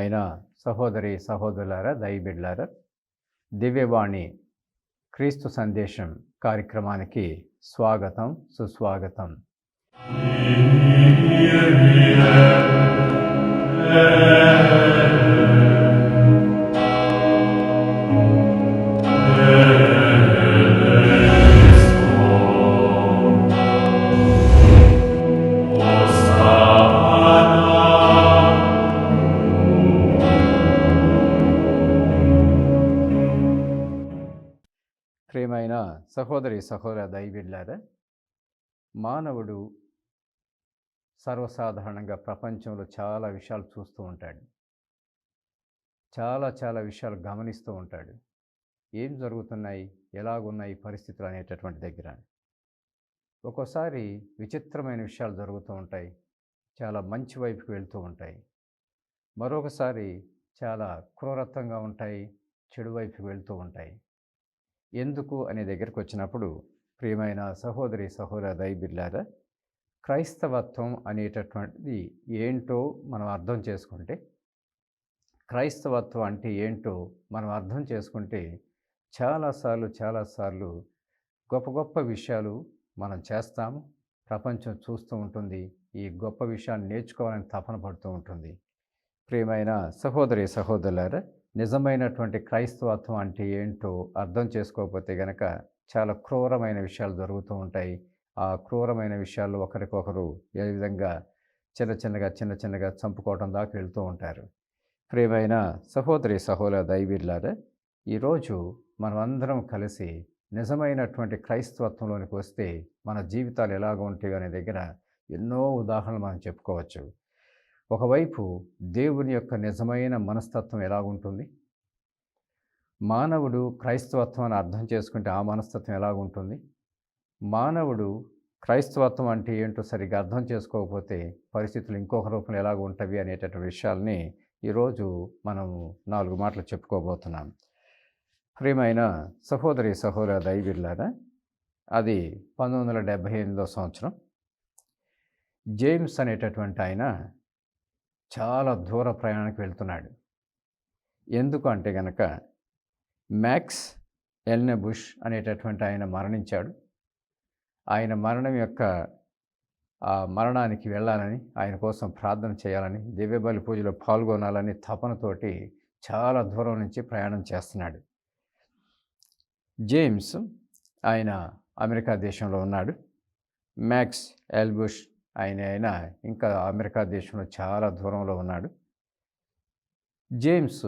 ప్రియమైన సహోదరి సహోదరులారా, దైవబిడ్డలారా, దివ్యవాణి క్రీస్తు సందేశం కార్యక్రమానికి స్వాగతం, సుస్వాగతం. ప్రియమైన సహోదరి సహోదర దైవబిడ్డలారా, మానవుడు సర్వసాధారణంగా ప్రపంచంలో చాలా విషయాలు చూస్తూ ఉంటాడు. చాలా విషయాలు గమనిస్తూ ఉంటాడు. ఏం జరుగుతున్నాయి, ఎలాగున్నాయి పరిస్థితులు అనేటటువంటి దగ్గర ఒక్కోసారి విచిత్రమైన విషయాలు జరుగుతూ ఉంటాయి. చాలా మంచి వైపుకి వెళ్తూ ఉంటాయి. మరొకసారి చాలా క్రూరత్వంగా ఉంటాయి, చెడు వైపుకి వెళ్తూ ఉంటాయి. ఎందుకు అనే దగ్గరికి వచ్చినప్పుడు ప్రియమైన సహోదరి సహోదర దైవబిడ్డలారా, క్రైస్తవత్వం అనేటటువంటిది ఏంటో మనం అర్థం చేసుకుంటే, క్రైస్తవత్వం అంటే ఏంటో మనం అర్థం చేసుకుంటే చాలాసార్లు గొప్ప విషయాలు మనం చేస్తాము. ప్రపంచం చూస్తూ ఉంటుంది. ఈ గొప్ప విషయాన్ని నేర్చుకోవాలని తపన పడుతూ ఉంటుంది. ప్రియమైన సహోదరి సహోదరులారా, నిజమైనటువంటి క్రైస్తవత్వం అంటే ఏంటో అర్థం చేసుకోకపోతే గనక చాలా క్రూరమైన విషయాలు జరుగుతూ ఉంటాయి. ఆ క్రూరమైన విషయాల్లో ఒకరికొకరు ఏ విధంగా చిన్నగా చంపుకోవడం దాకా వెళ్తూ ఉంటారు. ప్రియమైన సహోదరి సహోదర దైవబిడ్డలారా, ఈరోజు మనమందరం కలిసి నిజమైనటువంటి క్రైస్తవత్వంలోనికి వస్తే మన జీవితాలు ఎలాగ ఉంటాయో అనే దగ్గర ఎన్నో ఉదాహరణలు మనం చెప్పుకోవచ్చు. ఒకవైపు దేవుని యొక్క నిజమైన మనస్తత్వం ఎలాగుంటుంది, మానవుడు క్రైస్తవత్వాన్ని అర్థం చేసుకుంటే ఆ మనస్తత్వం ఎలాగుంటుంది, మానవుడు క్రైస్తవత్వం అంటే ఏంటో సరిగ్గా అర్థం చేసుకోకపోతే పరిస్థితులు ఇంకొక రూపంలో ఎలాగ ఉంటవి అనేటటువంటి విషయాల్ని ఈరోజు మనం 4 మాటలు చెప్పుకోబోతున్నాం. ప్రియమైన సహోదరి సహోదర దైవబిడ్డలారా, అది 1978 సంవత్సరం. జేమ్స్ అనేటటువంటి ఆయన చాలా దూర ప్రయాణానికి వెళ్తున్నాడు. ఎందుకు అంటే గనక మ్యాక్స్ ఎల్నబుష్ అనేటటువంటి ఆయన మరణించాడు. ఆయన మరణం యొక్క మరణానికి వెళ్ళాలని, ఆయన కోసం ప్రార్థన చేయాలని, దివ్యబలి పూజలో పాల్గొనాలని తపనతోటి చాలా దూరం నుంచి ప్రయాణం చేస్తున్నాడు. జేమ్స్ ఆయన అమెరికా దేశంలో ఉన్నాడు. మ్యాక్స్ ఎల్బుష్ ఆయన ఇంకా అమెరికా దేశంలో చాలా దూరంలో ఉన్నాడు. జేమ్స్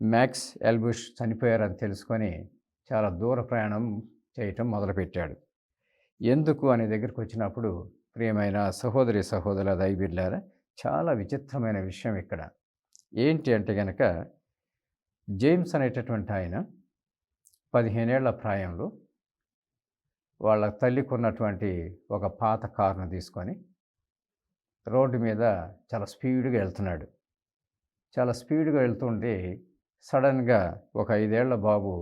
మ్యాక్స్ ఎల్బుష్ చనిపోయారని తెలుసుకొని చాలా దూర ప్రయాణం చేయటం మొదలుపెట్టాడు. ఎందుకు అనే దగ్గరికి వచ్చినప్పుడు ప్రియమైన సహోదరి సహోదరుల దైవబిడ్డలారా, చాలా విచిత్రమైన విషయం ఇక్కడ ఏంటి అంటే గనక, జేమ్స్ అనేటటువంటి ఆయన 15 ఏళ్ల ప్రాయంలో వాళ్ళ తల్లికి ఉన్నటువంటి ఒక పాత కారును తీసుకొని రోడ్డు మీద చాలా స్పీడ్గా వెళ్తున్నాడు. చాలా స్పీడ్గా వెళ్తుంటే సడన్గా ఒక 5 ఏళ్ల బాబు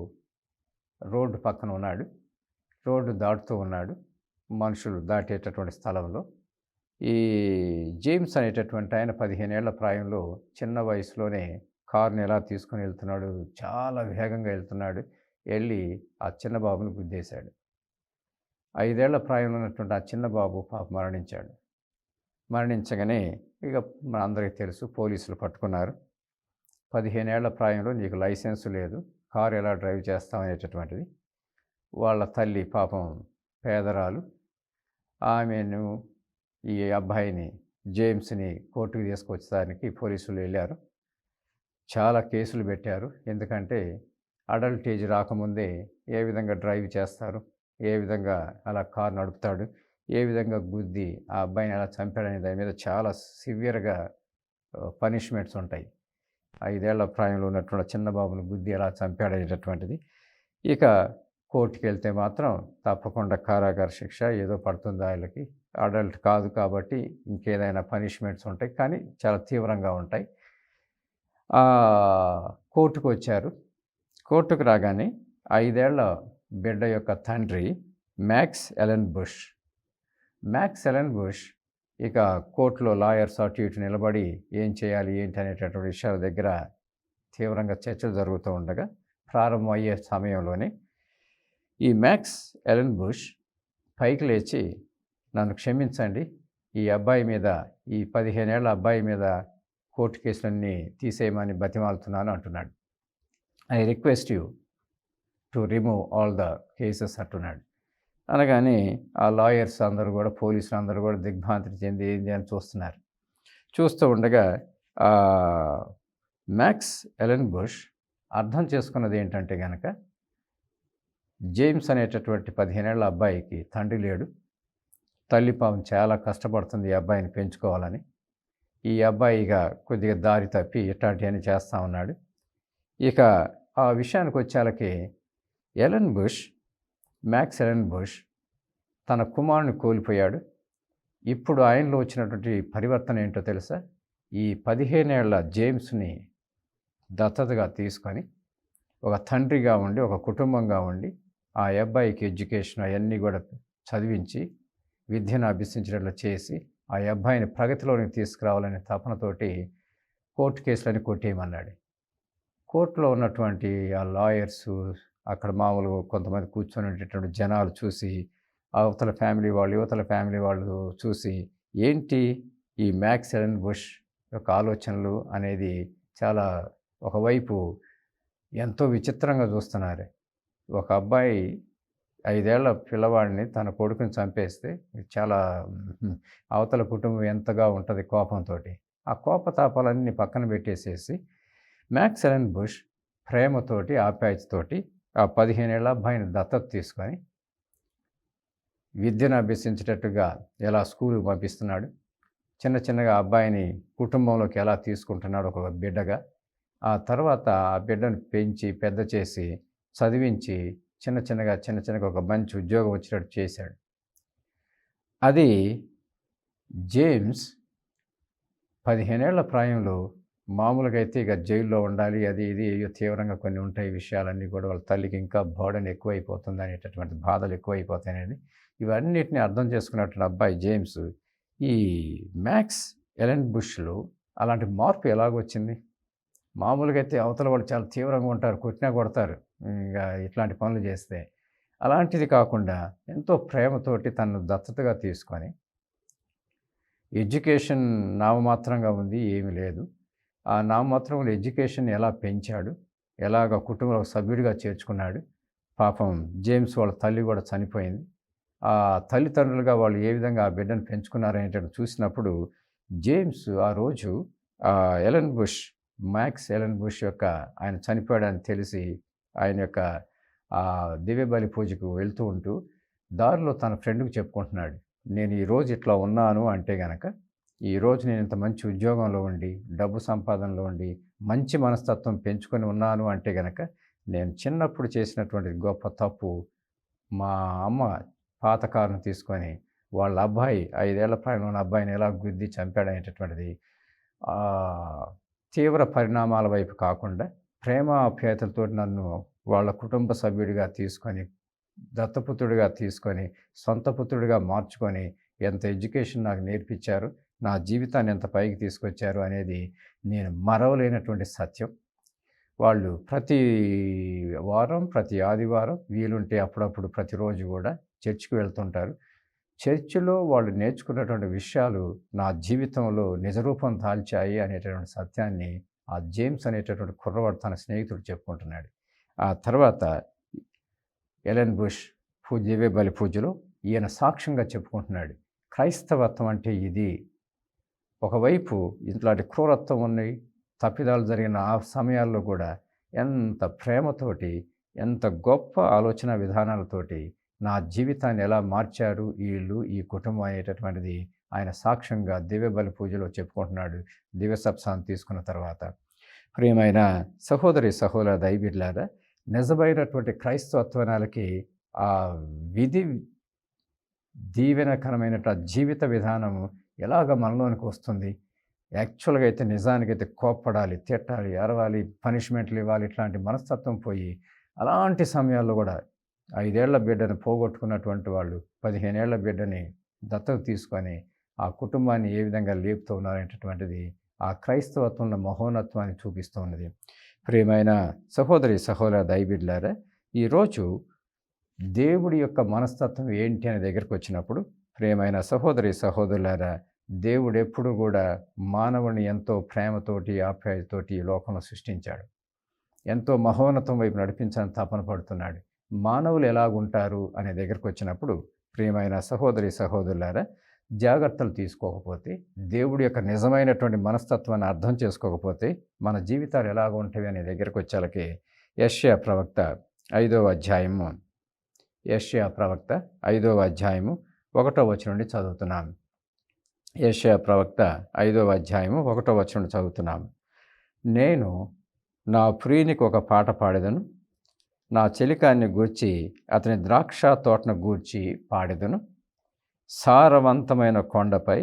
రోడ్డు పక్కన ఉన్నాడు. రోడ్డు దాటుతూ ఉన్నాడు, మనుషులు దాటేటటువంటి స్థలంలో. ఈ జేమ్స్ అనేటటువంటి ఆయన 15 ఏళ్ల ప్రాయంలో చిన్న వయసులోనే కారుని ఎలా తీసుకొని వెళ్తున్నాడు, చాలా వేగంగా వెళ్తున్నాడు. వెళ్ళి ఆ చిన్న బాబుని గుద్దేశాడు. 5 ఏళ్ల ప్రాయంలో ఉన్నటువంటి ఆ చిన్న బాబు పాప మరణించాడు. మరణించగానే ఇక మన అందరికీ తెలుసు, పోలీసులు పట్టుకున్నారు. 15 ఏళ్ల ప్రాయంలో నీకు లైసెన్స్ లేదు, కారు ఎలా డ్రైవ్ చేస్తావు అనేటటువంటిది. వాళ్ళ తల్లి పాపం పేదరాలు, ఆమెను ఈ అబ్బాయిని జేమ్స్ని కోర్టుకు తీసుకొచ్చడానికి పోలీసులు వెళ్ళారు. చాలా కేసులు పెట్టారు. ఎందుకంటే అడల్ట్ ఏజ్ రాకముందే ఏ విధంగా డ్రైవ్ చేస్తారు, ఏ విధంగా అలా కారు నడుపుతాడు, ఏ విధంగా గుద్ది ఆ అబ్బాయిని అలా చంపాడనే దాని మీద చాలా సివియర్గా పనిష్మెంట్స్ ఉంటాయి. 5 ఏళ్ల ప్రాయంలో ఉన్నటువంటి చిన్న బాబును గుద్ది ఎలా చంపాడనేటటువంటిది. ఇక కోర్టుకి వెళ్తే మాత్రం తప్పకుండా కారాగార శిక్ష ఏదో పడుతుంది ఆయనకి. అడల్ట్ కాదు కాబట్టి ఇంకేదైనా పనిష్మెంట్స్ ఉంటాయి, కానీ చాలా తీవ్రంగా ఉంటాయి. కోర్టుకు వచ్చారు. కోర్టుకు రాగానే 5 ఏళ్ల బిడ్డ యొక్క తండ్రి మ్యాక్స్ ఎలెన్ బుష్ ఇక కోర్టులో లాయర్స్ అటు ఇటు నిలబడి ఏం చేయాలి ఏంటి అనేటటువంటి విషయాల దగ్గర తీవ్రంగా చర్చలు జరుగుతూ ఉండగా ప్రారంభమయ్యే సమయంలోనే ఈ మ్యాక్స్ ఎలెన్ బుష్ పైకి లేచి నన్ను క్షమించండి, ఈ అబ్బాయి మీద, ఈ 15 ఏళ్ల అబ్బాయి మీద కోర్టు కేసులన్నీ తీసేయమని బతిమాలుతున్నాను అంటున్నాడు. I request you to remove all the cases అంటున్నాడు. అనగానే ఆ లాయర్స్ అందరూ కూడా, పోలీసులు అందరూ కూడా దిగ్భ్రాంతి చెంది ఏంది అని చూస్తున్నారు. చూస్తూ ఉండగా మ్యాక్స్ ఎలెన్ బుష్ అర్థం చేసుకున్నది ఏంటంటే గనక, జేమ్స్ అనేటటువంటి 15 ఏళ్ల అబ్బాయికి తండ్రి లేడు, తల్లి పాపం చాలా కష్టపడుతుంది ఈ అబ్బాయిని పెంచుకోవాలని. ఈ అబ్బాయిగా కొద్దిగా దారి తప్పి ఇట్లాంటివన్నీ చేస్తూ ఉన్నాడు. ఇక ఆ విషయానికి వచ్చేలకి మ్యాక్స్ ఎలెన్ బుష్ తన కుమారుని కోల్పోయాడు. ఇప్పుడు ఆయనలో వచ్చినటువంటి పరివర్తన ఏంటో తెలుసా? ఈ 15 ఏళ్ల జేమ్స్ని దత్తతగా తీసుకొని ఒక తండ్రిగా ఉండి, ఒక కుటుంబంగా ఉండి, ఆ అబ్బాయికి ఎడ్యుకేషన్ అవన్నీ కూడా చదివించి విద్యను అభ్యసించినట్లు చేసి ఆ అబ్బాయిని ప్రగతిలోనికి తీసుకురావాలనే తపనతోటి కోర్టు కేసులని కొట్టేయమన్నాడు. కోర్టులో ఉన్నటువంటి ఆ లాయర్సు, అక్కడ మామూలుగా కొంతమంది కూర్చొని ఉండేటువంటి జనాలు చూసి, అవతల ఫ్యామిలీ వాళ్ళు, యువతల ఫ్యామిలీ వాళ్ళు చూసి, ఏంటి ఈ మ్యాక్స్ ఎలెన్ బుష్ యొక్క ఆలోచనలు అనేది చాలా ఒకవైపు ఎంతో విచిత్రంగా చూస్తున్నారు. ఒక అబ్బాయి 5 ఏళ్ల పిల్లవాడిని, తన కొడుకుని చంపేస్తే చాలా అవతల కుటుంబం ఎంతగా ఉంటుంది కోపంతో. ఆ కోపతాపాలన్నీ పక్కన పెట్టేసేసి మ్యాక్స్ ఎలెన్ బుష్ ప్రేమతోటి, ఆప్యాయతతోటి ఆ 15 ఏళ్ల అబ్బాయిని దత్తత తీసుకొని విద్యను అభ్యసించేటట్టుగా ఎలా స్కూలుకి పంపిస్తున్నాడు, చిన్న చిన్నగా అబ్బాయిని కుటుంబంలోకి ఎలా తీసుకుంటున్నాడు ఒక బిడ్డగా. ఆ తర్వాత ఆ బిడ్డను పెంచి పెద్ద చేసి చదివించి చిన్న చిన్నగా ఒక మంచి ఉద్యోగం వచ్చేటట్టు చేశాడు. అది జేమ్స్ 15 ఏళ్ల ప్రాయంలో మామూలుగా అయితే ఇక జైల్లో ఉండాలి, అది ఇది తీవ్రంగా కొన్ని ఉంటాయి విషయాలన్నీ కూడా, వాళ్ళ తల్లికి ఇంకా బర్డెన్ ఎక్కువైపోతుంది అనేటటువంటి బాధలు ఎక్కువైపోతాయని ఇవన్నిటిని అర్థం చేసుకున్నటువంటి అబ్బాయి జేమ్స్ ఈ మ్యాక్స్ ఎలెన్ బుష్లో అలాంటి మార్పు ఎలాగొచ్చింది? మామూలుగా అయితే అవతల వాళ్ళు చాలా తీవ్రంగా ఉంటారు, కొట్టినా కొడతారు ఇంకా ఇట్లాంటి పనులు చేస్తే. అలాంటిది కాకుండా ఎంతో ప్రేమతోటి తనను దత్తతగా తీసుకొని, ఎడ్యుకేషన్ నామమాత్రంగా ఉంది, ఏమీ లేదు. ఆ నామమాత్రంలో ఎడ్యుకేషన్ ఎలా పెంచాడు, ఎలాగ కుటుంబంలో సభ్యుడిగా చేర్చుకున్నాడు. పాపం జేమ్స్ వాళ్ళ తల్లి కూడా చనిపోయింది. ఆ తల్లిదండ్రులుగా వాళ్ళు ఏ విధంగా ఆ బిడ్డను పెంచుకున్నారనేటట్టు చూసినప్పుడు జేమ్స్ ఆ రోజు మ్యాక్స్ ఎలెన్ బుష్ యొక్క ఆయన చనిపోయాడని తెలిసి ఆయన యొక్క దివ్య బలి పూజకు వెళ్తూ ఉంటూ దారిలో తన ఫ్రెండ్కి చెప్పుకుంటున్నాడు, నేను ఈరోజు ఇట్లా ఉన్నాను అంటే గనక, ఈరోజు నేను ఇంత మంచి ఉద్యోగంలో ఉండి, డబ్బు సంపాదనలో ఉండి, మంచి మనస్తత్వం పెంచుకొని ఉన్నాను అంటే గనక, నేను చిన్నప్పుడు చేసినటువంటి గొప్ప తప్పు, మా అమ్మ పాత కారును తీసుకొని వాళ్ళ అబ్బాయి 5 ఏళ్ల ప్రాయంలో ఉన్న అబ్బాయిని ఎలా గుద్ది చంపాడనేటటువంటిది తీవ్ర పరిణామాల వైపు కాకుండా ప్రేమ ఆప్యాయతలతో నన్ను వాళ్ళ కుటుంబ సభ్యుడిగా తీసుకొని, దత్తపుత్రుడిగా తీసుకొని, సొంత పుత్రుడిగా మార్చుకొని ఎంత ఎడ్యుకేషన్ నాకు నేర్పించారు, నా జీవితాన్ని ఎంత పైకి తీసుకొచ్చారు అనేది నేను మరవలేనటువంటి సత్యం. వాళ్ళు ప్రతి వారం, ప్రతి ఆదివారం వీలుంటే అప్పుడప్పుడు ప్రతిరోజు కూడా చర్చికి వెళ్తుంటారు. చర్చిలో వాళ్ళు నేర్చుకున్నటువంటి విషయాలు నా జీవితంలో నిజరూపం దాల్చాయి అనేటటువంటి సత్యాన్ని ఆ జేమ్స్ అనేటటువంటి కుర్రవాడు తన స్నేహితుడు చెప్పుకుంటున్నాడు. ఆ తర్వాత ఎలెన్ బుష్ దివ్య బలి పూజలో ఈయన సాక్ష్యంగా చెప్పుకుంటున్నాడు, క్రైస్తవత్వం అంటే ఇది. ఒకవైపు ఇట్లాంటి క్రూరత్వం ఉన్నాయి, తప్పిదాలు జరిగిన ఆ సమయాల్లో కూడా ఎంత ప్రేమతోటి, ఎంత గొప్ప ఆలోచన విధానాలతోటి నా జీవితాన్ని ఎలా మార్చారు వీళ్ళు, ఈ కుటుంబం అనేటటువంటిది ఆయన సాక్ష్యంగా దివ్య బలి పూజలో చెప్పుకుంటున్నాడు దివ్య సప్తాహం తీసుకున్న తర్వాత. ప్రియమైన సహోదర దైవబిడ్డలారా, నిజమైనటువంటి క్రైస్తవత్వానికి ఆ విధి దీవెనకరమైనటువంటి జీవిత విధానము ఎలాగ మనలోనికి వస్తుంది? యాక్చువల్గా అయితే నిజానికైతే కోప్పడాలి, తిట్టాలి, అరవాలి, పనిష్మెంట్లు ఇవ్వాలి, ఇట్లాంటి మనస్తత్వం పోయి అలాంటి సమయాల్లో కూడా 5 ఏళ్ల బిడ్డను పోగొట్టుకున్నటువంటి వాళ్ళు 15 ఏళ్ల బిడ్డని దత్తత తీసుకొని ఆ కుటుంబాన్ని ఏ విధంగా లేపుతూ ఉన్నారనేటటువంటిది ఆ క్రైస్తవత్వంలో మహోన్నత్వాన్ని చూపిస్తూ ఉన్నది. ప్రియమైన సహోదరి సహోదర దైవబిడ్డలారా, ఈరోజు దేవుడి యొక్క మనస్తత్వం ఏంటి అనే దగ్గరికి వచ్చినప్పుడు, ప్రియమైన సహోదరి సహోదరులారా, దేవుడు ఎప్పుడు కూడా మానవుని ఎంతో ప్రేమతోటి ఆప్యాయతతోటి ఈ లోకంలో సృష్టించాడు. ఎంతో మహోన్నతం వైపు నడిపించాలని తపన పడుతున్నాడు. మానవులు ఎలాగుంటారు అనే దగ్గరికి వచ్చినప్పుడు, ప్రియమైన సహోదరి సహోదరులారా, జాగ్రత్తలు తీసుకోకపోతే, దేవుడి యొక్క నిజమైనటువంటి మనస్తత్వాన్ని అర్థం చేసుకోకపోతే మన జీవితాలు ఎలాగ ఉంటాయి అనే దగ్గరికి వచ్చేలకి యెషయా ప్రవక్త 5వ అధ్యాయము 1వ వచనం నుండి చదువుతున్నాం. యెషయా ప్రవక్త 5వ అధ్యాయము 1వ వచనం నుండి చదువుతున్నాం. నేను నా ప్రియునికి ఒక పాట పాడెదను, నా చెలికాన్ని గూర్చి అతని ద్రాక్ష తోటను గూర్చి పాడెదను. సారవంతమైన కొండపై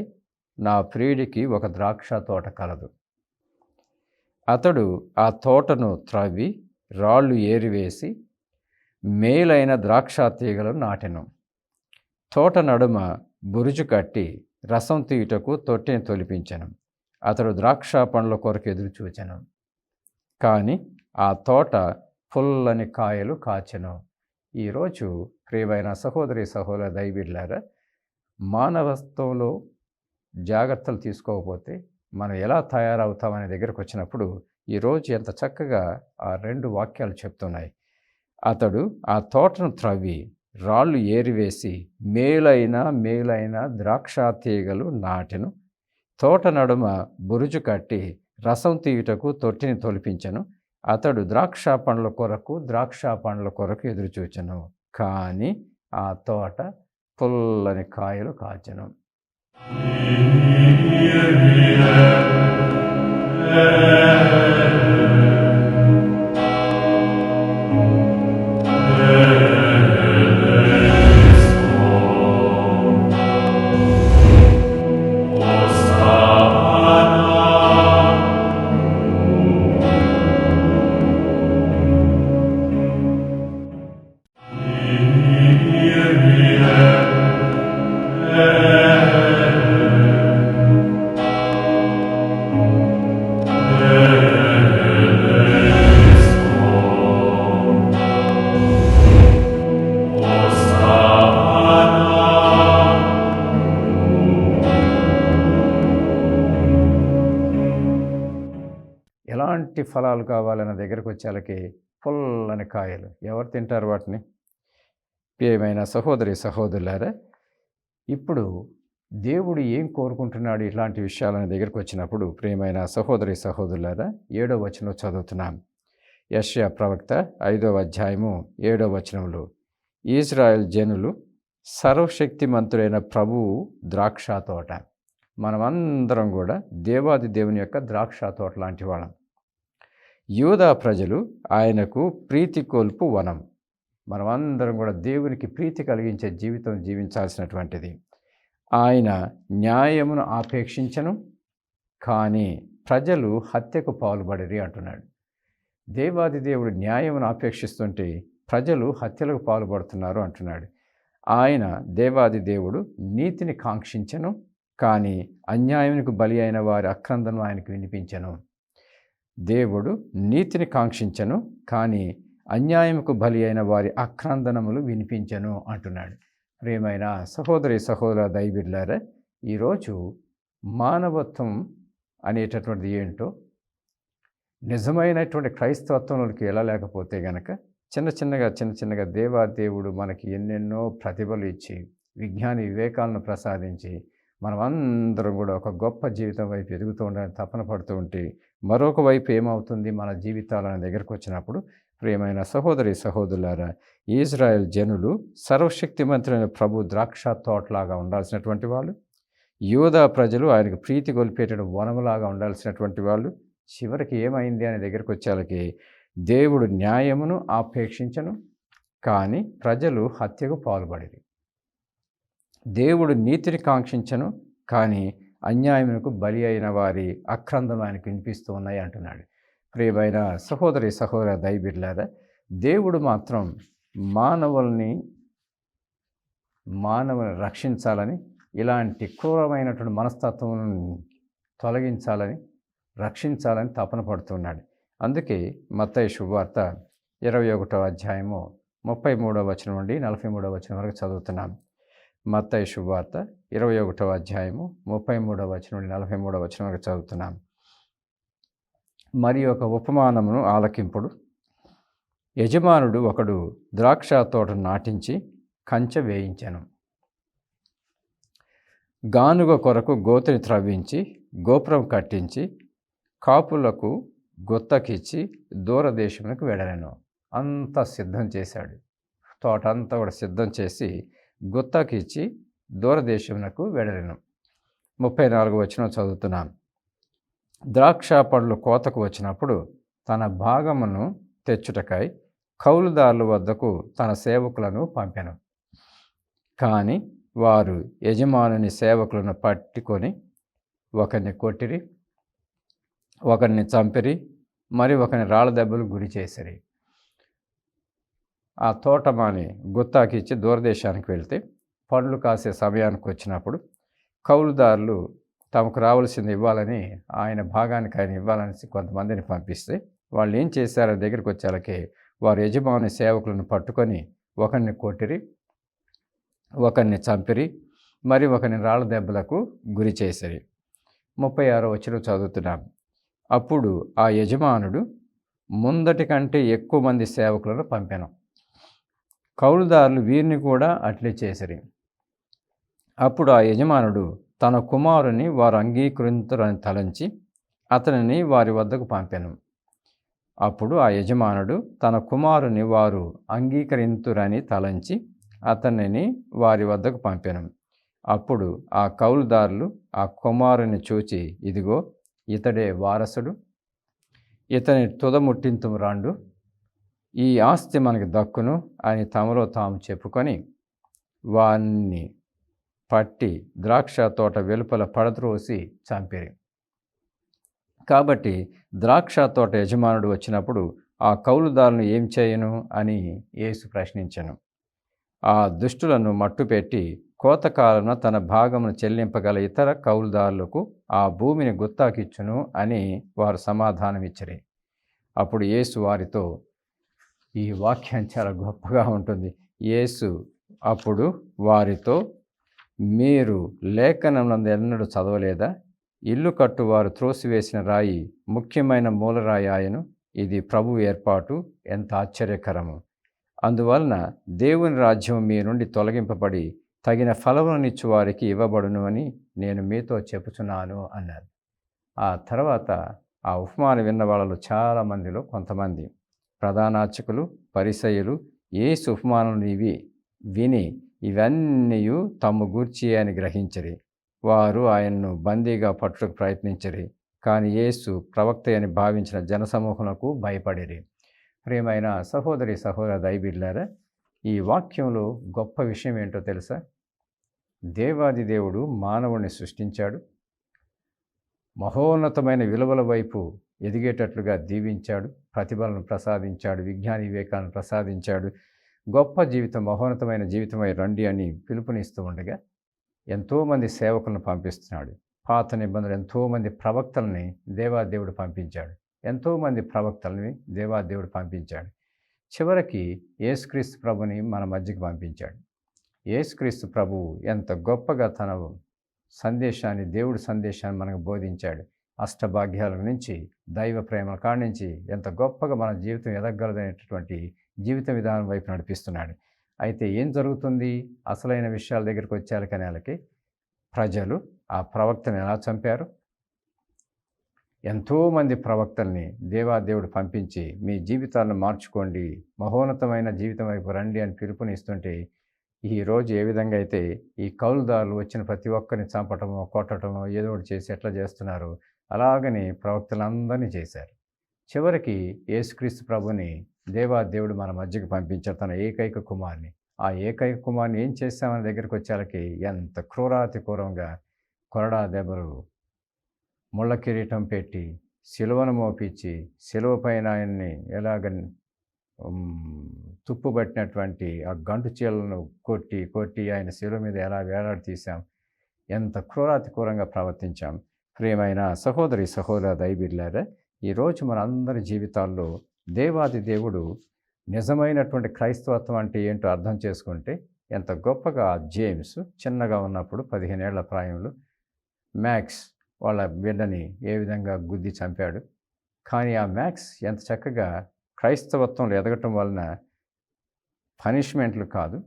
నా ప్రియుడికి ఒక ద్రాక్ష తోట కలదు. అతడు ఆ తోటను త్రవ్వి రాళ్ళు ఏరివేసి మేలైన ద్రాక్ష తీగలను నాటెను. తోట నడుమ బురుజు కట్టి రసం తీయుటకు తొట్టిని తొలిపించెను. అతడు ద్రాక్ష పండ్ల కొరకు ఎదురుచూచెను. కానీ ఆ తోట పుల్లని కాయలు కాచెను. ఈరోజు ప్రియమైన సహోదరి సహోదర దైవబిడ్డలారా, మానవత్వంలో జాగ్రత్తలు తీసుకోకపోతే మనం ఎలా తయారవుతామనే దగ్గరకు వచ్చినప్పుడు ఈరోజు ఎంత చక్కగా ఆ 2 వాక్యాలు చెప్తున్నాయి. అతడు ఆ తోటను త్రవ్వి రాళ్ళు ఏరివేసి మేలైన ద్రాక్ష తీగలు నాటెను. తోట నడుమ బురుజు కట్టి రసం తీయుటకు తొట్టిని తొలిపించెను. అతడు ద్రాక్ష పండ్ల కొరకు ఎదురుచూచెను. కానీ ఆ తోట పుల్లని కాయలు కాచెను. ఎలాంటి ఫలాలు కావాలన్న దగ్గరకు వచ్చేళ్ళకి పుల్లని కాయలు. ఎవరు తింటారు వాటిని? ప్రియమైన సహోదరి సహోదరులారా, ఇప్పుడు దేవుడు ఏం కోరుకుంటున్నాడు ఇట్లాంటి విషయాలనే దగ్గరకు వచ్చినప్పుడు, ప్రియమైన సహోదరి సహోదరులారా, 7వ వచనం చదువుతున్నాం. యెషయా ప్రవక్త 5వ అధ్యాయము 7వ వచనంలో, ఇశ్రాయేల్ జనులు సర్వశక్తిమంతుడైన ప్రభువు ద్రాక్ష తోట. మనమందరం కూడా దేవాది దేవుని యొక్క ద్రాక్ష తోట లాంటి వాళ్ళం. యూదా ప్రజలు ఆయనకు ప్రీతి కొల్పు వనం. మనమందరం కూడా దేవునికి ప్రీతి కలిగించే జీవితం జీవించాల్సినటువంటిది. ఆయన న్యాయమును ఆపేక్షించను, కానీ ప్రజలు హత్యకు పాల్పడిరి అంటున్నాడు. దేవాది దేవుడు న్యాయమును ఆపేక్షిస్తుంటే ప్రజలు హత్యలకు పాల్పడుతున్నారు అంటున్నాడు. ఆయన దేవాది దేవుడు నీతిని కాంక్షించను, కానీ అన్యాయానికి బలి అయిన వారి అక్రందను ఆయనకు వినిపించను. దేవుడు నీతిని కాంక్షించను, కానీ అన్యాయముకు బలి అయిన వారి అక్రందనములు వినిపించను అంటున్నాడు. ప్రియమైన సహోదరి సహోదర దైవబిడ్డలారా, ఈరోజు మానవత్వం అనేటటువంటిది ఏంటో నిజమైనటువంటి క్రైస్తవత్వంలోకి వెళ్ళలేకపోతే గనక చిన్న చిన్నగా దేవాదేవుడు మనకి ఎన్నెన్నో ప్రతిభలు ఇచ్చి విజ్ఞాని వివేకాలను ప్రసాదించి మనమందరం కూడా ఒక గొప్ప జీవితం వైపు ఎదుగుతూ ఉండాలని తపన పడుతూ ఉంటే, మరొక వైపు ఏమవుతుంది మన జీవితాలనే దగ్గరకు వచ్చినప్పుడు, ప్రియమైన సహోదరి సహోదరులారా, ఇశ్రాయేల్ జనులు సర్వశక్తిమంతుడైన ప్రభు ద్రాక్ష తోటలాగా ఉండాల్సినటువంటి వాళ్ళు, యూదా ప్రజలు ఆయనకు ప్రీతి గొలిపేట వనములాగా ఉండాల్సినటువంటి వాళ్ళు, చివరికి ఏమైంది అనే దగ్గరకు వచ్చేళ్ళకి దేవుడు న్యాయమును ఆపేక్షించను, కానీ ప్రజలు హత్యకు పాల్పడిరి. దేవుడు నీతిని కాంక్షించను, కానీ అన్యాయమునకు బలి అయిన వారి అక్రందం ఆయనకు వినిపిస్తూ ఉన్నాయి అంటున్నాడు. ప్రియమైన సహోదరి సహోదర దైవబిడ్డలారా, దేవుడు మాత్రం మానవుల్ని రక్షించాలని ఇలాంటి క్రూరమైనటువంటి మనస్తత్వం తొలగించాలని, రక్షించాలని తపన పడుతున్నాడు. అందుకే మత్తయి శుభవార్త 21వ అధ్యాయము 33వ వచనం నుండి 43వ వచనం వరకు చదువుతున్నాం. మత్తయి శుభవార్త 21వ అధ్యాయము 33వ వచనం నుండి 43వ వచనం వరకు చదువుతున్నాం. మరి ఒక ఉపమానమును ఆలకింపుడు. యజమానుడు ఒకడు ద్రాక్ష తోట నాటించి కంచె వేయించెను. గానుగ కొరకు గోతిని త్రవ్వించి గోపురం కట్టించి కాపులకు గుత్తకిచ్చి దూరదేశమునకు వెడలెను. అంతా సిద్ధం చేశాడు. తోట అంతా కూడా సిద్ధం చేసి గుత్తకిచ్చి దూరదేశమునకు వెడలెను. 34వ వచనం చదువుతున్నాం. ద్రాక్ష పండ్లు కోతకు వచ్చినప్పుడు తన భాగమును తెచ్చుటకై కౌలుదారుల వద్దకు తన సేవకులను పంపెను. కానీ వారు యజమానుని సేవకులను పట్టుకొని ఒకరిని కొట్టిరి, ఒకరిని చంపిరి, మరి ఒకరిని రాళ్ళ దెబ్బలు గురి చేసిరి. ఆ తోటమాని గుత్తాకిచ్చి దూరదేశానికి వెళ్తే పండ్లు కాసే సమయానికి వచ్చినప్పుడు కౌలుదారులు తమకు రావాల్సింది ఇవ్వాలని, ఆయన భాగానికి ఆయన ఇవ్వాలని కొంతమందిని పంపిస్తే వాళ్ళు ఏం చేశారో దగ్గరికి వచ్చేళ్ళకి వారు యజమాని సేవకులను పట్టుకొని ఒకరిని కొట్టిరి, ఒకరిని చంపిరి, మరి ఒకరిని రాళ్ళ దెబ్బలకు గురి చేసిరి. 36వ వచనం చదువుతున్నాం. అప్పుడు ఆ యజమానుడు ముందటి కంటే ఎక్కువ మంది సేవకులను పంపెను. కౌలుదారులు వీరిని కూడా అట్లే చేసిరి. అప్పుడు ఆ యజమానుడు తన కుమారుని వారు అంగీకరింతురని తలంచి అతనిని వారి వద్దకు పంపెను. అప్పుడు ఆ యజమానుడు తన కుమారుని వారు అంగీకరింతురని తలంచి అతనిని వారి వద్దకు పంపెను. అప్పుడు ఆ కౌలుదారులు ఆ కుమారుని చూచి, ఇదిగో ఇతడే వారసుడు, ఇతని తుదముట్టింతు రాండు, ఈ ఆస్తి మనకి దక్కును అని తమలో తాము చెప్పుకొని వారిని పట్టి ద్రాక్ష తోట వెలుపల పడద్రోసి చంపిరి. కాబట్టి ద్రాక్ష తోట యజమానుడు వచ్చినప్పుడు ఆ కౌలుదారులను ఏం చేయను అని యేసు ప్రశ్నించెను. ఆ దుష్టులను మట్టుపెట్టి కోతకాలన తన భాగమును చెల్లింపగల ఇతర కౌలుదారులకు ఆ భూమిని గుత్తాకిచ్చును అని వారు సమాధానమిచ్చిరి. అప్పుడు యేసు వారితో, ఈ వాక్యం చాలా గొప్పగా ఉంటుంది. యేసు అప్పుడు వారితో, మీరు లేఖనమునందు ఎన్నడూ చదవలేదా? ఇల్లు కట్టువారు త్రోసివేసిన రాయి ముఖ్యమైన మూలరాయి ఆయను, ఇది ప్రభువు ఏర్పాటు, ఎంత ఆశ్చర్యకరము. అందువలన దేవుని రాజ్యం మీ నుండి తొలగింపబడి తగిన ఫలమునిచ్చు వారికి ఇవ్వబడును అని నేను మీతో చెప్పుచున్నాను అన్నారు. ఆ తర్వాత ఆ ఉపమానం విన్న వాళ్ళలో చాలామందిలో కొంతమంది ప్రధానార్చకులు, పరిసయ్యులు యేసు ఉపమానం విని ఇవన్నీ తమ్ము గూర్చి అని గ్రహించిరి. వారు ఆయన్ను బందీగా పట్టుటకు ప్రయత్నించిరి. కానీ యేసు ప్రవక్త అని భావించిన జనసమూహములకు భయపడిరి. ప్రియమైన సహోదరి సహోదర దైవబిడ్డలారా, ఈ వాక్యంలో గొప్ప విషయం ఏంటో తెలుసా? దేవాది దేవుడు మానవుణ్ణి సృష్టించాడు, మహోన్నతమైన విలువల వైపు ఎదిగేటట్లుగా దీవించాడు, ప్రతిభలను ప్రసాదించాడు, విజ్ఞాన వివేకాలను ప్రసాదించాడు. గొప్ప జీవితం, మహోన్నతమైన జీవితమై రండి అని పిలుపునిస్తూ ఉండగా ఎంతోమంది సేవకులను పంపిస్తున్నాడు. పాత నిబంధనలు ఎంతోమంది ప్రవక్తల్ని దేవాదేవుడు పంపించాడు. ఎంతోమంది ప్రవక్తల్ని దేవాదేవుడు పంపించాడు. చివరికి యేసుక్రీస్తు ప్రభుని మన మధ్యకి పంపించాడు. యేసుక్రీస్తు ప్రభువు ఎంత గొప్పగా తన సందేశాన్ని, దేవుడి సందేశాన్ని మనకు బోధించాడు. అష్టభాగ్యాల నుంచి, దైవ ప్రేమల కాడి నుంచి ఎంత గొప్పగా మన జీవితం ఎదగలదనేటటువంటి జీవిత విధానం వైపు నడిపిస్తున్నాడు. అయితే ఏం జరుగుతుంది? అసలైన విషయాల దగ్గరికి వచ్చేళ్ళకి ప్రజలు ఆ ప్రవక్తను ఎలా చంపారు? ఎంతోమంది ప్రవక్తల్ని దేవాదేవుడు పంపించి మీ జీవితాలను మార్చుకోండి, మహోన్నతమైన జీవితం వైపు రండి అని పిలుపునిస్తుంటే, ఈరోజు ఏ విధంగా అయితే ఈ కౌలుదారులు వచ్చిన ప్రతి ఒక్కరిని చంపటమో, కొట్టటమో, ఏదో ఒకటి చేసి ఎట్లా చేస్తున్నారు, అలాగని ప్రవక్తలందరినీ చేశారు. చివరికి యేసుక్రీస్తు ప్రభుని దేవాదేవుడు మన మధ్యకి పంపించారు, తన ఏకైక కుమారుని. ఆ ఏకైక కుమారుని ఏం చేస్తామని దగ్గరికి వచ్చేళ్ళకి ఎంత క్రూరాతి క్రూరంగా కొరడా దెబ్బలు, ముళ్ళ కిరీటం పెట్టి, సిలువను మోపించి, సిలువ పైన ఆయన్ని ఎలాగ తుప్పుబట్టినటువంటి ఆ గంటు చీలను కొట్టి ఆయన సిలువ మీద ఎలా వేలాడి తీసాం. ఎంత క్రూరాతి క్రూరంగా ప్రవర్తించాం. ప్రియమైన సహోదరి సహోదర దైవబిడ్డలారా, ఈరోజు మనందరి జీవితాల్లో దేవాది దేవుడు నిజమైనటువంటి క్రైస్తవత్వం అంటే ఏంటో అర్థం చేసుకుంటే ఎంత గొప్పగా జేమ్స్ చిన్నగా ఉన్నప్పుడు 15 ఏళ్ల ప్రాయంలో మ్యాక్స్ వాళ్ళ బిడ్డని ఏ విధంగా గుద్ది చంపాడు. కానీ ఆ మ్యాక్స్ ఎంత చక్కగా క్రైస్తవత్వంలో ఎదగటం వలన పనిష్మెంట్లు కాదు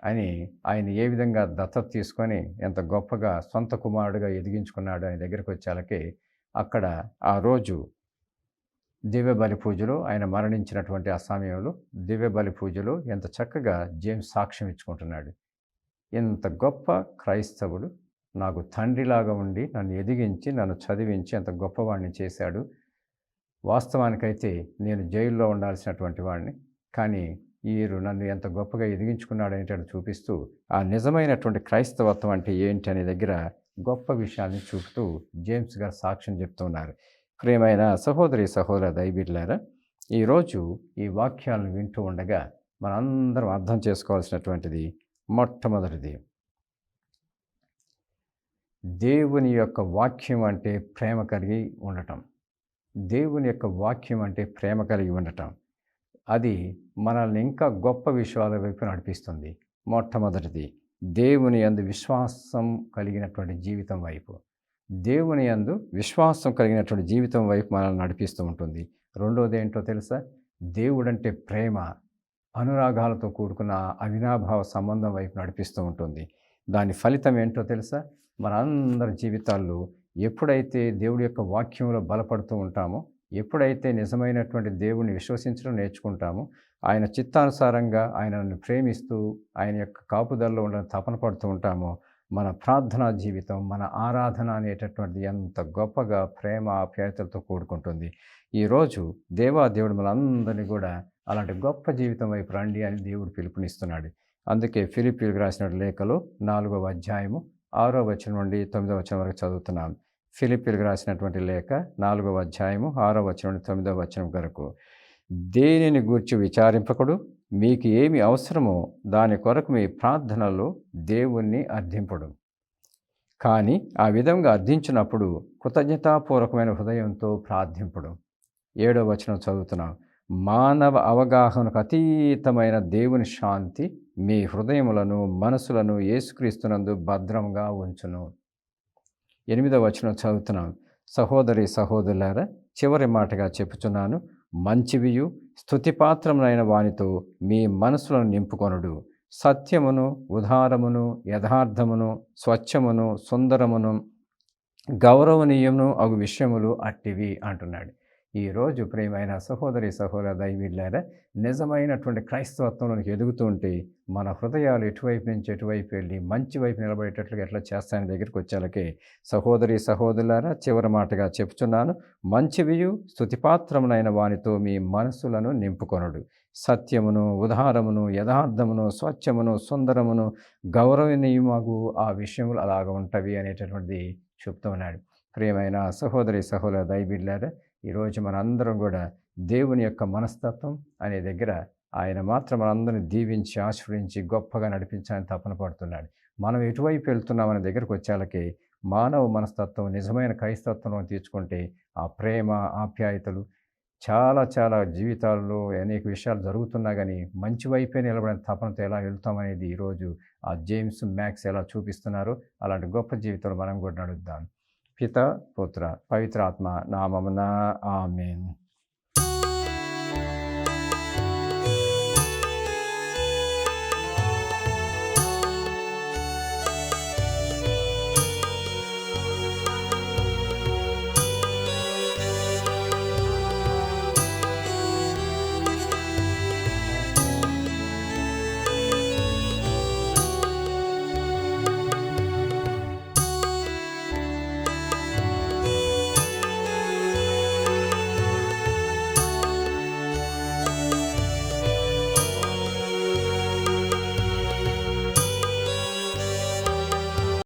అని ఆయన ఏ విధంగా దత్తత తీసుకొని ఎంత గొప్పగా సొంత కుమారుడిగా ఎదిగించుకున్నాడు అని దగ్గరికి వచ్చేలకి అక్కడ ఆ రోజు దివ్య బలి పూజలో ఆయన మరణించినటువంటి ఆ సమయంలో దివ్య బలి పూజలో ఎంత చక్కగా జేమ్స్ సాక్ష్యం ఇచ్చుకుంటున్నాడు. ఇంత గొప్ప క్రైస్తవుడు నాకు తండ్రిలాగా ఉండి నన్ను ఎదిగించి నన్ను చదివించి ఎంత గొప్పవాడిని చేశాడు. వాస్తవానికైతే నేను జైల్లో ఉండాల్సినటువంటి వాడిని, కానీ ఈరు నన్ను ఎంత గొప్పగా ఎదిగించుకున్నాడు అనేటట్టు చూపిస్తూ ఆ నిజమైనటువంటి క్రైస్తవత్వం అంటే ఏంటి అనే దగ్గర గొప్ప విషయాన్ని చూపుతూ జేమ్స్ గారు సాక్ష్యం చెప్తున్నారు. ప్రియమైన సహోదరి సహోదర దైవబిడ్డలారా, ఈరోజు ఈ వాక్యాలను వింటూ ఉండగా మనందరం అర్థం చేసుకోవాల్సినటువంటిది మొట్టమొదటిది, దేవుని యొక్క వాక్యం అంటే ప్రేమ కలిగి ఉండటం. దేవుని యొక్క వాక్యం అంటే ప్రేమ కలిగి ఉండటం, అది మనల్ని ఇంకా గొప్ప విషయాల వైపు నడిపిస్తుంది. మొట్టమొదటిది దేవుని యందు విశ్వాసం కలిగినటువంటి జీవితం వైపు, దేవుని యందు విశ్వాసం కలిగినటువంటి జీవితం వైపు మనల్ని నడిపిస్తూ ఉంటుంది. రెండోది ఏంటో తెలుసా? దేవుడంటే ప్రేమ, అనురాగాలతో కూడుకున్న అవినాభావ సంబంధం వైపు నడిపిస్తూ ఉంటుంది. దాని ఫలితం ఏంటో తెలుసా? మనందరి జీవితాల్లో ఎప్పుడైతే దేవుడి యొక్క వాక్యంలో బలపడుతూ ఉంటామో, ఎప్పుడైతే నిజమైనటువంటి దేవుణ్ణి విశ్వసించడం నేర్చుకుంటామో, ఆయన చిత్తానుసారంగా ఆయనను ప్రేమిస్తూ ఆయన యొక్క కాపుదల్లో ఉండడం తపన పడుతూ ఉంటామో, మన ప్రార్థనా జీవితం, మన ఆరాధన అనేటటువంటిది ఎంత గొప్పగా ప్రేమ ఆప్యాయతలతో కూడుకుంటుంది. ఈరోజు దేవుడు మనందరినీ కూడా అలాంటి గొప్ప జీవితం వైపు రండి అని దేవుడు పిలుపునిస్తున్నాడు. అందుకే ఫిలిప్పీయులకు రాసిన లేఖలో 4వ అధ్యాయము 6వ వచనం నుండి 9వ వచనం వరకు చదువుతున్నాం. ఫిలిప్పీయులకు రాసినటువంటి లేఖ 4వ అధ్యాయము 6వ వచనం నుండి 9వ వచనం వరకు, దేనిని గూర్చి విచారింపకుడు, మీకు ఏమి అవసరమో దాని కొరకు మీ ప్రార్థనలో దేవుణ్ణి అర్థింపుడు. కానీ ఆ విధంగా అర్థించినప్పుడు కృతజ్ఞతాపూర్వకమైన హృదయంతో ప్రార్థింపుడు. 7వ వచనం చదువుతున్నాం. మానవ అవగాహనకు అతీతమైన దేవుని శాంతి మీ హృదయములను మనసులను యేసుక్రీస్తునందు భద్రంగా ఉంచును. 8వ వచనం చదువుతున్నాం. సహోదరి సహోదరులారా, చివరి మాటగా చెప్పుచున్నాను, మంచివియు స్తుతిపాత్రములైన వానితో మీ మనసులను నింపుకొనుడు. సత్యమును, ఉదారమును, యథార్థమును, స్వచ్ఛమును, సుందరమును, గౌరవనీయమును అగు విషయములు అట్టివి అంటున్నాడు. ఈరోజు ప్రియమైన సహోదరి సహోదర దైవబిడ్డలారా, నిజమైనటువంటి క్రైస్తవత్వంలోనికి ఎదుగుతూ ఉంటే మన హృదయాలు ఎటువైపు నుంచి ఎటువైపు వెళ్ళి మంచి వైపు నిలబడేటట్లుగా ఎట్లా చేస్తాయని దగ్గరికి వచ్చేలకే సహోదరి సహోదరులారా, చివరి మాటగా చెప్తున్నాను, మంచివియు స్తుతిపాత్రములైన వానితో మీ మనసులను నింపుకొనుడు. సత్యమును, ఉదారమును, యథార్థమును, స్వచ్ఛమును, సుందరమును, గౌరవనీయమగు ఆ విషయములు అలాగ ఉంటవి అనేటటువంటిది చెప్తూ ఉన్నాడు. ప్రియమైన సహోదరి సహోదర దైవబిడ్డలారా, ఈరోజు మనందరం కూడా దేవుని యొక్క మనస్తత్వం అనే దగ్గర ఆయన మాత్రం మనందరిని దీవించి ఆశీర్వదించి గొప్పగా నడిపించాలని తపన పడుతున్నాడు. మనం ఎటువైపు వెళ్తున్నామనే దగ్గరకు వచ్చేళ్ళకి మానవ మనస్తత్వం నిజమైన క్రైస్తత్వంలో తీర్చుకుంటే ఆ ప్రేమ ఆప్యాయతలు చాలా జీవితాల్లో అనేక విషయాలు జరుగుతున్నా కానీ మంచి వైపే నిలబడిన తపనతో ఎలా వెళ్తామనేది ఈరోజు ఆ జేమ్స్ మ్యాక్స్ ఎలా చూపిస్తున్నారో అలాంటి గొప్ప జీవితంలో మనం కూడా నడుద్దాం. పిత పుత్ర పవిత్రాత్మ నామమున ఆమేన్.